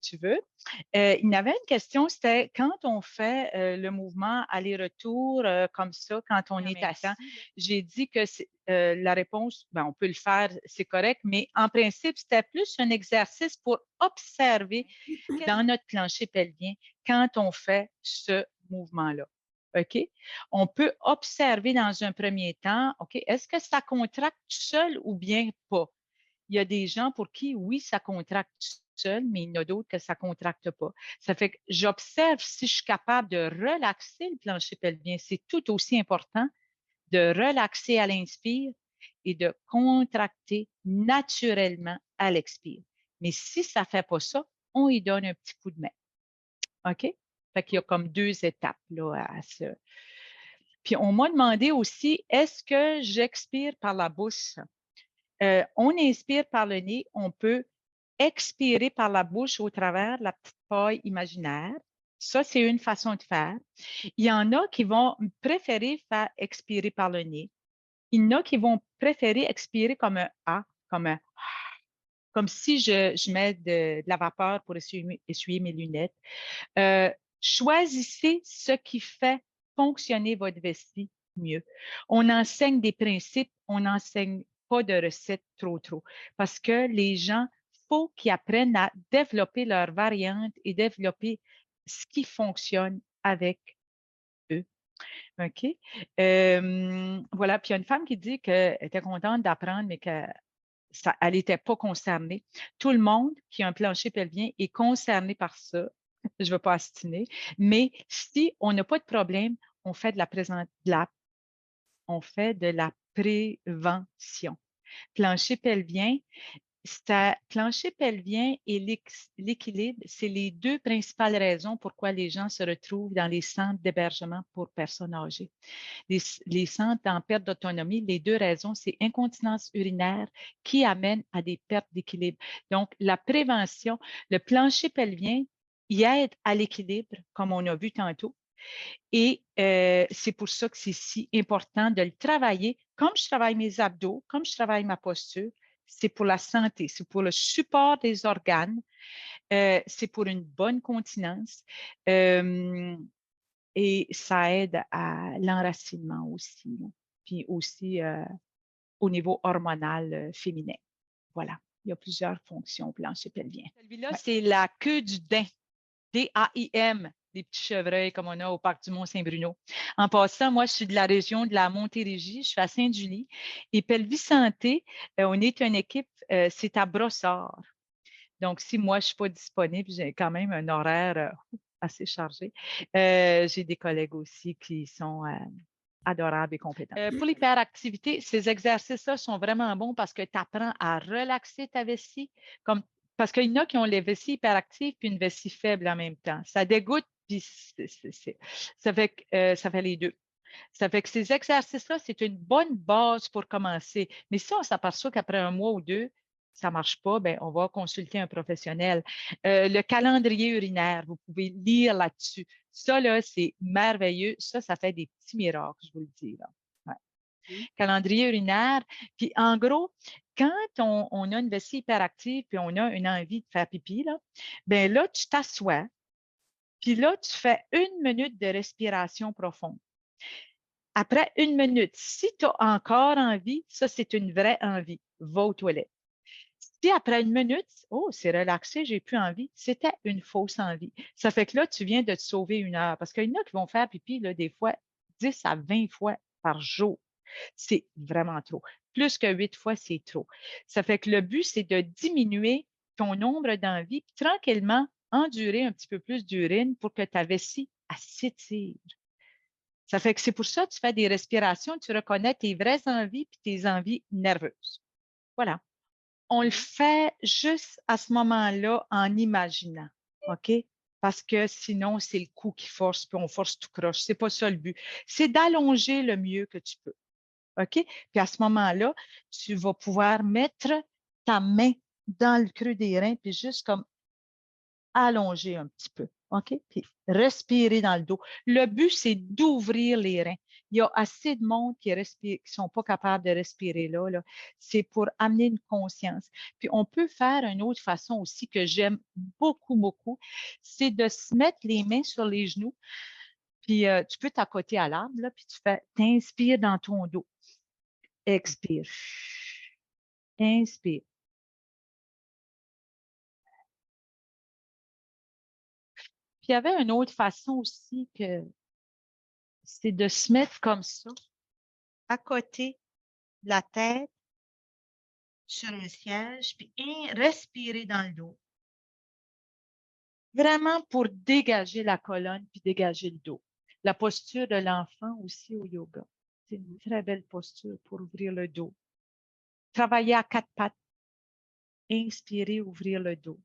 tu veux. Il y avait une question, c'était quand on fait le mouvement aller-retour comme ça, quand on est assis, j'ai dit que la réponse, ben, on peut le faire, c'est correct, mais en principe, c'était plus un exercice pour observer dans notre plancher pelvien quand on fait ce mouvement-là. OK? On peut observer dans un premier temps, OK, est-ce que ça contracte seul ou bien pas? Il y a des gens pour qui, oui, ça contracte seul, mais il y en a d'autres que ça ne contracte pas. Ça fait que j'observe si je suis capable de relaxer le plancher pelvien. C'est tout aussi important de relaxer à l'inspire et de contracter naturellement à l'expire. Mais si ça ne fait pas ça, on y donne un petit coup de main. OK? Fait qu'il y a comme 2 étapes là, à ce. Puis on m'a demandé aussi, est-ce que j'expire par la bouche? On inspire par le nez, on peut expirer par la bouche au travers de la petite paille imaginaire. Ça, c'est une façon de faire. Il y en a qui vont préférer faire expirer par le nez. Il y en a qui vont préférer expirer comme un A, comme si je mets de la vapeur pour essuyer mes lunettes. Choisissez ce qui fait fonctionner votre vessie mieux. On enseigne des principes, on n'enseigne pas de recettes trop, parce que les gens, faut qu'ils apprennent à développer leurs variantes et développer ce qui fonctionne avec eux. OK? Voilà. Puis il y a une femme qui dit qu'elle était contente d'apprendre, mais qu'elle n'était pas concernée. Tout le monde qui a un plancher pelvien est concerné par ça. Je ne veux pas astiner. Mais si on n'a pas de problème, on fait on fait de la prévention. Plancher pelvien, plancher pelvien et l'équilibre, c'est les 2 principales raisons pourquoi les gens se retrouvent dans les centres d'hébergement pour personnes âgées. Les centres en perte d'autonomie, les 2 raisons, c'est incontinence urinaire qui amène à des pertes d'équilibre. Donc, la prévention, le plancher pelvien, il aide à l'équilibre, comme on a vu tantôt. Et c'est pour ça que c'est si important de le travailler. Comme je travaille mes abdos, comme je travaille ma posture, c'est pour la santé, c'est pour le support des organes, c'est pour une bonne continence et ça aide à l'enracinement aussi, là. Puis aussi au niveau hormonal féminin. Voilà, il y a plusieurs fonctions au plancher pelvien. Celui-là, c'est la queue du daim. D-A-I-M, des petits chevreuils comme on a au parc du Mont-Saint-Bruno. En passant, moi, je suis de la région de la Montérégie, je suis à Sainte-Julie. Et Pelvis Santé, on est une équipe, c'est à Brossard. Donc, si moi, je ne suis pas disponible, j'ai quand même un horaire assez chargé. J'ai des collègues aussi qui sont adorables et compétents. Pour l'hyperactivité, ces exercices-là sont vraiment bons parce que tu apprends à relaxer ta vessie, parce qu'il y en a qui ont les vessies hyperactives puis une vessie faible en même temps. Ça dégoûte, puis ça fait les 2. Ça fait que ces exercices-là, c'est une bonne base pour commencer. Mais si on s'aperçoit qu'après 1 mois ou 2, ça ne marche pas, bien, on va consulter un professionnel. Le calendrier urinaire, vous pouvez lire là-dessus. Ça, là, c'est merveilleux. Ça fait des petits miracles, je vous le dis, là. Ouais. Calendrier urinaire. Puis, en gros, quand on a une vessie hyperactive puis on a une envie de faire pipi, là, bien là, tu t'assois. Puis là, tu fais 1 minute de respiration profonde. Après 1 minute, si tu as encore envie, ça, c'est une vraie envie. Va aux toilettes. Si après 1 minute, oh, c'est relaxé, j'ai plus envie, c'était une fausse envie. Ça fait que là, tu viens de te sauver 1 heure. Parce qu'il y en a qui vont faire pipi, là, des fois, 10 à 20 fois par jour. C'est vraiment trop. Plus que 8 fois, c'est trop. Ça fait que le but, c'est de diminuer ton nombre d'envies, puis tranquillement, endurer un petit peu plus d'urine pour que ta vessie s'étire. Ça fait que c'est pour ça que tu fais des respirations, tu reconnais tes vraies envies puis tes envies nerveuses. Voilà. On le fait juste à ce moment-là en imaginant, OK? Parce que sinon, c'est le cou qui force, puis on force tout croche. C'est pas ça le but. C'est d'allonger le mieux que tu peux, OK? Puis à ce moment-là, tu vas pouvoir mettre ta main dans le creux des reins, puis juste comme allonger un petit peu, OK? Puis respirer dans le dos. Le but, c'est d'ouvrir les reins. il y a assez de monde qui ne sont pas capables de respirer là. C'est pour amener une conscience. Puis on peut faire une autre façon aussi que j'aime beaucoup, beaucoup, c'est de se mettre les mains sur les genoux, puis tu peux t'accoter à l'arbre, là, puis t'inspires dans ton dos. Expire. Inspire. Puis il y avait une autre façon aussi que c'est de se mettre comme ça, à côté de la tête, sur un siège, puis respirer dans le dos. Vraiment pour dégager la colonne, puis dégager le dos. La posture de l'enfant aussi au yoga. C'est une très belle posture pour ouvrir le dos. Travailler à quatre pattes. Inspirer, ouvrir le dos.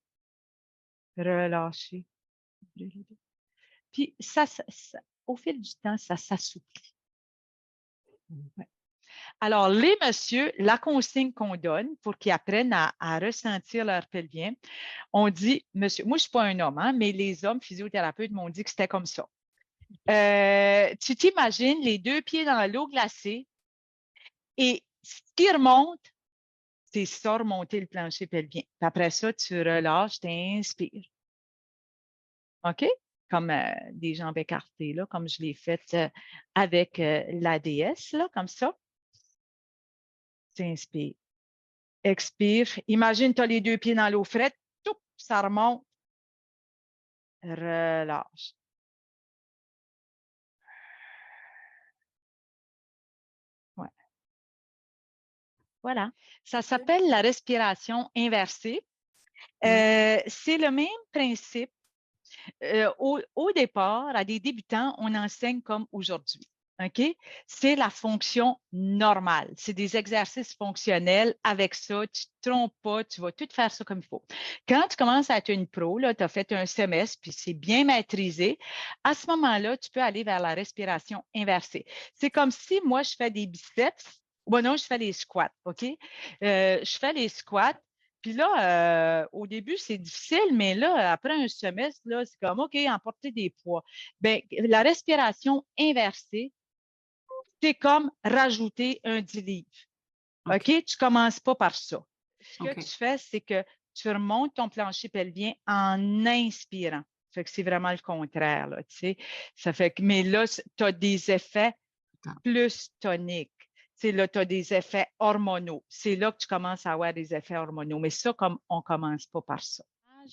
Relâcher, ouvrir le dos. Puis ça, au fil du temps, ça s'assouplit. Ouais. Alors, les messieurs, la consigne qu'on donne pour qu'ils apprennent à ressentir leur pelvien, on dit, monsieur, moi, je ne suis pas un homme, hein, mais les hommes physiothérapeutes m'ont dit que c'était comme ça. Tu t'imagines les deux pieds dans l'eau glacée et ce qui remonte, c'est ça, remonter le plancher pelvien. Puis après ça, tu relâches, tu inspires. OK? Comme des jambes écartées, là, comme je l'ai fait avec l'ADS, là, comme ça. Tu inspires. Expire. Imagine, tu as les deux pieds dans l'eau frette. Tout, ça remonte. Relâche. Ouais. Voilà. Ça s'appelle la respiration inversée. C'est le même principe. Au départ, à des débutants, on enseigne comme aujourd'hui. OK? C'est la fonction normale. C'est des exercices fonctionnels. Avec ça, tu ne te trompes pas, tu vas tout faire ça comme il faut. Quand tu commences à être une pro, tu as fait un semestre, puis c'est bien maîtrisé, à ce moment-là, tu peux aller vers la respiration inversée. C'est comme si moi, je fais des biceps. Bon, non, je fais les squats, OK? Je fais les squats. Puis là, au début, c'est difficile, mais là, après un semestre, là, c'est comme, OK, emporter des poids. Bien, la respiration inversée, c'est comme rajouter un 10 livres. OK? Tu ne commences pas par ça. Ce que tu fais, c'est que tu remontes ton plancher pelvien en inspirant. Ça fait que c'est vraiment le contraire, là, tu sais. Ça fait que, mais là, tu as des effets plus toniques. Tu sais, là, tu as des effets hormonaux. C'est là que tu commences à avoir des effets hormonaux. Mais ça, comme on ne commence pas par ça.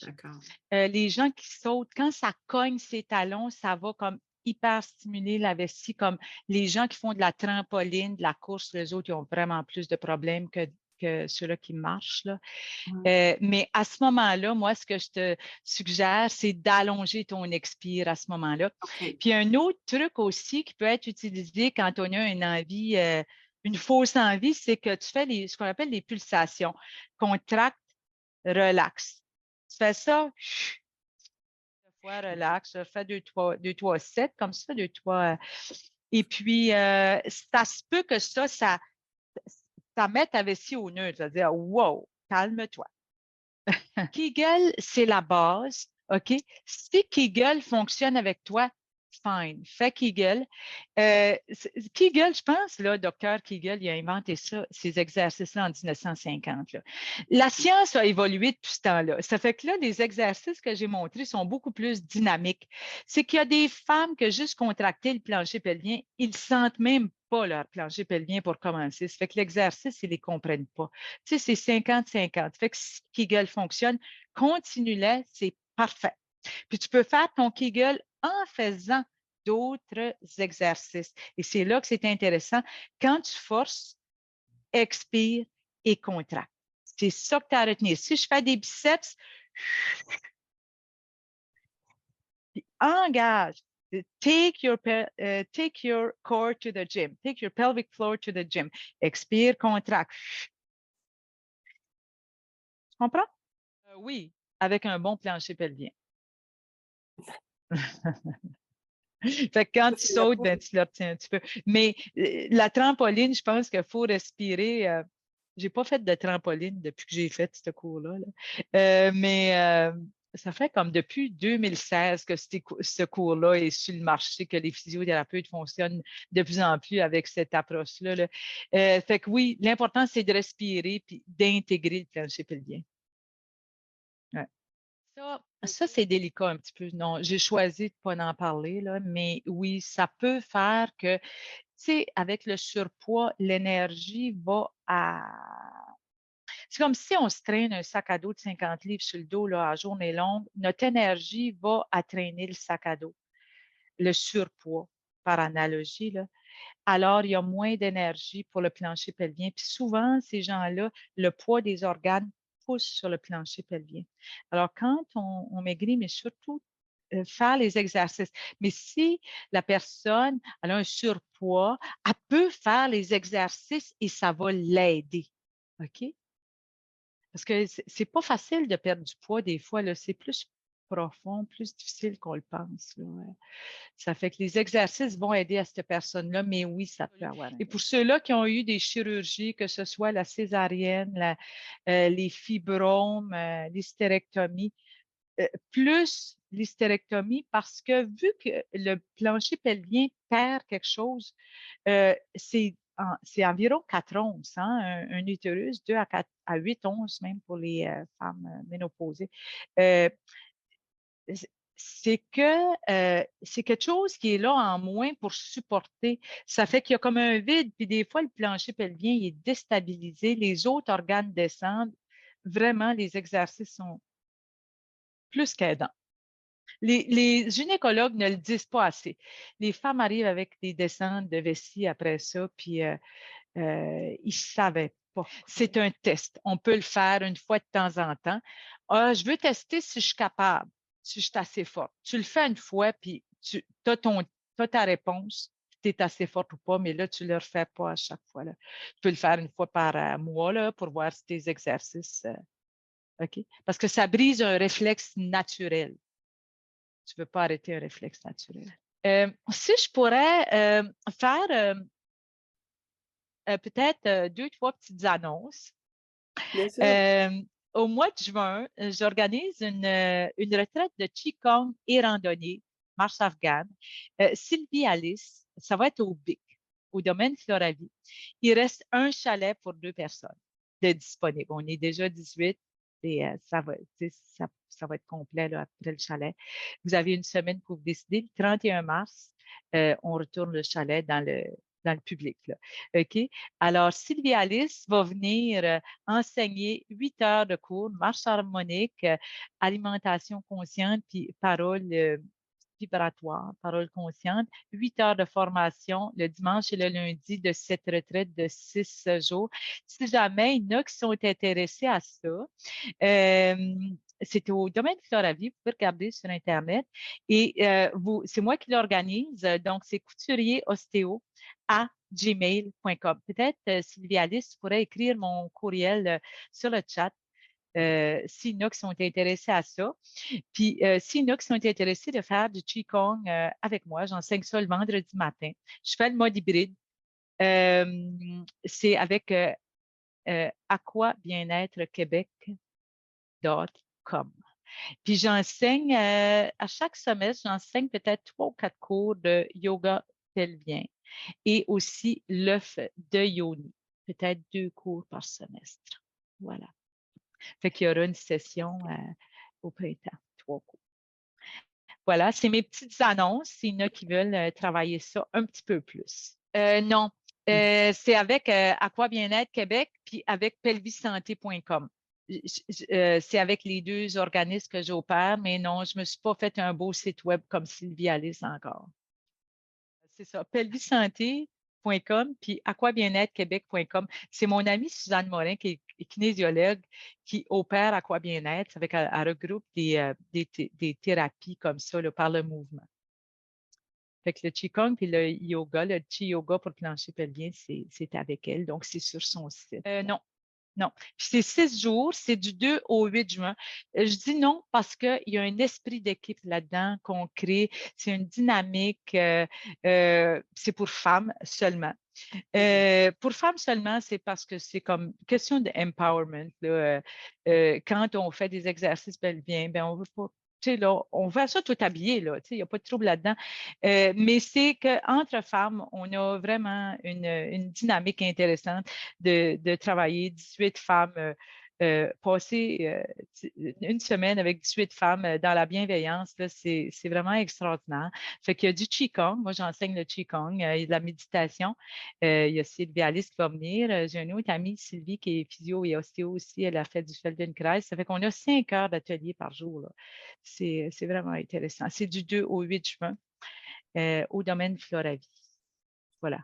D'accord. Les gens qui sautent, quand ça cogne ses talons, ça va comme hyper stimuler la vessie, comme les gens qui font de la trampoline, de la course, les autres, ils ont vraiment plus de problèmes que ceux-là qui marchent. Là. Mais à ce moment-là, moi, ce que je te suggère, c'est d'allonger ton expire à ce moment-là. Okay. Puis un autre truc aussi qui peut être utilisé quand on a une envie, une fausse envie, c'est que tu fais ce qu'on appelle les pulsations. Contracte, relaxe. Tu fais ça, deux fois, relax, fais 2, 3, 7, comme ça, 2, 3. Et puis, ça se peut que ça mette ta vessie au neutre, c'est-à-dire, wow, calme-toi. Kegel, c'est la base, OK? Si Kegel fonctionne avec toi, fine, fais Kegel. Kegel, je pense, là, docteur Kegel, il a inventé ça, ces exercices-là en 1950. Là. La science a évolué depuis ce temps-là. Ça fait que là, les exercices que j'ai montrés sont beaucoup plus dynamiques. C'est qu'il y a des femmes qui, juste contracté le plancher pelvien, ils ne sentent même pas leur plancher pelvien pour commencer. Ça fait que l'exercice, ils ne les comprennent pas. Tu sais, c'est 50-50. Fait que si Kegel fonctionne, continue-le, c'est parfait. Puis tu peux faire ton Kegel en faisant d'autres exercices. Et c'est là que c'est intéressant. Quand tu forces, expire et contracte. C'est ça que tu as à retenir. Si je fais des biceps, engage. Take your core to the gym. Take your pelvic floor to the gym. Expire, contracte. Tu comprends? Oui, avec un bon plancher pelvien. Fait que quand tu sautes, ben, tu l'obtiens un petit peu. Mais la trampoline, je pense qu'il faut respirer. J'ai pas fait de trampoline depuis que j'ai fait ce cours-là. Là. Mais Ça fait comme depuis 2016 que ce cours-là est sur le marché, que les physiothérapeutes fonctionnent de plus en plus avec cette approche-là. Là. Fait que oui, l'important, c'est de respirer puis d'intégrer le plancher pelvien. Ouais. Ça c'est délicat un petit peu. Non, j'ai choisi de ne pas en parler, là, mais oui, ça peut faire que, tu sais, avec le surpoids, l'énergie va à c'est comme si on se traîne un sac à dos de 50 livres sur le dos là, à journée longue, notre énergie va à traîner le sac à dos, le surpoids, par analogie. Là. Alors, il y a moins d'énergie pour le plancher pelvien. Puis souvent, ces gens-là, le poids des organes pousse sur le plancher pelvien. Alors, quand on maigrit, mais surtout faire les exercices. Mais si la personne a un surpoids, elle peut faire les exercices et ça va l'aider. OK? Parce que c'est pas facile de perdre du poids des fois, là. C'est plus profond, plus difficile qu'on le pense. Là. Ça fait que les exercices vont aider à cette personne-là, mais oui, ça peut avoir un Et pour ceux-là qui ont eu des chirurgies, que ce soit la césarienne, les fibromes, l'hystérectomie, plus l'hystérectomie, parce que vu que le plancher pelvien perd quelque chose, c'est environ 4 onces, hein, un utérus, 2 à 8 onces même pour les femmes ménopausées. Euh, c'est que c'est quelque chose qui est là en moins pour supporter. Ça fait qu'il y a comme un vide, puis des fois, le plancher pelvien il est déstabilisé, les autres organes descendent. Vraiment, les exercices sont plus qu'aidants. Les gynécologues ne le disent pas assez. Les femmes arrivent avec des descentes de vessie après ça, puis ils ne savaient pas. C'est un test. On peut le faire une fois de temps en temps. Ah, je veux tester si je suis capable, si je suis assez forte. Tu le fais une fois, puis tu as ta réponse, si tu es assez forte ou pas, mais là, tu ne le refais pas à chaque fois. Là. Tu peux le faire une fois par mois là, pour voir si tes exercices. OK? Parce que ça brise un réflexe naturel. Tu ne veux pas arrêter un réflexe naturel. Si je pourrais faire peut-être 2, 3 petites annonces. Bien sûr. Au mois de juin, j'organise une retraite de Qigong et randonnée, marche afghane. Sylvie Alice, ça va être au BIC, au domaine Floravie. Il reste un chalet pour 2 personnes de disponible. On est déjà 18 et ça va être complet là, après le chalet. Vous avez une semaine pour vous décider. Le 31 mars, on retourne le chalet dans le public. Là. OK? Alors, Sylvie Alice va venir enseigner 8 heures de cours, marche harmonique, alimentation consciente, puis parole vibratoire, parole consciente, 8 heures de formation le dimanche et le lundi de cette retraite de 6 jours. Si jamais il y en a qui sont intéressés à ça, c'est au domaine Floravie, vous pouvez regarder sur Internet. Et c'est moi qui l'organise, donc c'est couturier ostéo à gmail.com. Peut-être, Sylvie Alice, pourrait écrire mon courriel sur le chat s'il y en a qui sont intéressés à ça. Puis, s'il y en a qui sont intéressés de faire du Qigong avec moi, j'enseigne ça le vendredi matin. Je fais le mode hybride. C'est avec Aqua Bien-être Québec.com. Puis j'enseigne à chaque semestre, j'enseigne peut-être 3 ou 4 cours de yoga pelvien et aussi l'œuf de yoni, peut-être 2 cours par semestre. Voilà. Fait qu'il y aura une session au printemps, 3 cours. Voilà, c'est mes petites annonces. S'il y en a qui veulent travailler ça un petit peu plus. Non, c'est avec Aqua Bien-être Québec puis avec pelvisanté.com. C'est avec les 2 organismes que j'opère, mais non, je ne me suis pas fait un beau site web comme Sylvie Alice encore. C'est ça, pelvisanté.com puis aquabien-être-québec.com. C'est mon amie Suzanne Morin, qui est kinésiologue, qui opère Aqua Bien-être. Elle regroupe des thérapies comme ça là, par le mouvement. Fait que le Qigong puis le yoga, le Qi Yoga pour le plancher pelvien, c'est avec elle. Donc, c'est sur son site. Non, non. Puis c'est 6 jours, c'est du 2 au 8 juin. Je dis non parce qu'il y a un esprit d'équipe là-dedans qu'on crée. C'est une dynamique, c'est pour femmes seulement. Pour femmes seulement, c'est parce que c'est comme question d'empowerment. Quand on fait des exercices pelviens, ben on veut pas. Tu sais, là, on fait ça tout habillé, là. Tu sais, il n'y a pas de trouble là-dedans. Mais c'est qu'entre femmes, on a vraiment une dynamique intéressante de travailler 18 femmes. Passer une semaine avec 18 femmes dans la bienveillance, là, c'est vraiment extraordinaire. Fait qu'il y a du Qigong. Moi, j'enseigne le Qigong. Il y a de la méditation. Il y a Sylvie Alice qui va venir. J'ai une autre amie, Sylvie, qui est physio et ostéo aussi. Elle a fait du Feldenkrais. Ça fait qu'on a 5 heures d'atelier par jour, là. C'est vraiment intéressant. C'est du 2 au 8 juin au domaine Floravie. Voilà.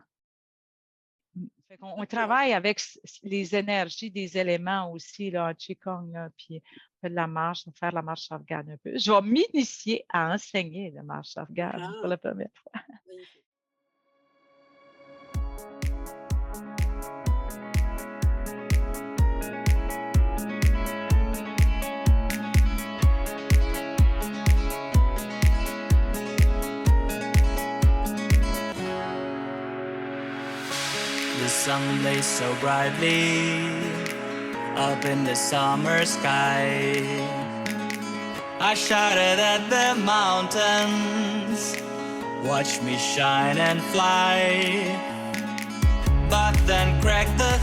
Fait qu'on travaille avec les énergies des éléments aussi, là, en Qigong, là, puis on fait de la marche, on va faire la marche afghane un peu. Je vais m'initier à enseigner la marche afghane pour la première fois. Magnifique. The sun blazed so brightly up in the summer sky. I shouted at the mountains, watch me shine and fly. But then cracked the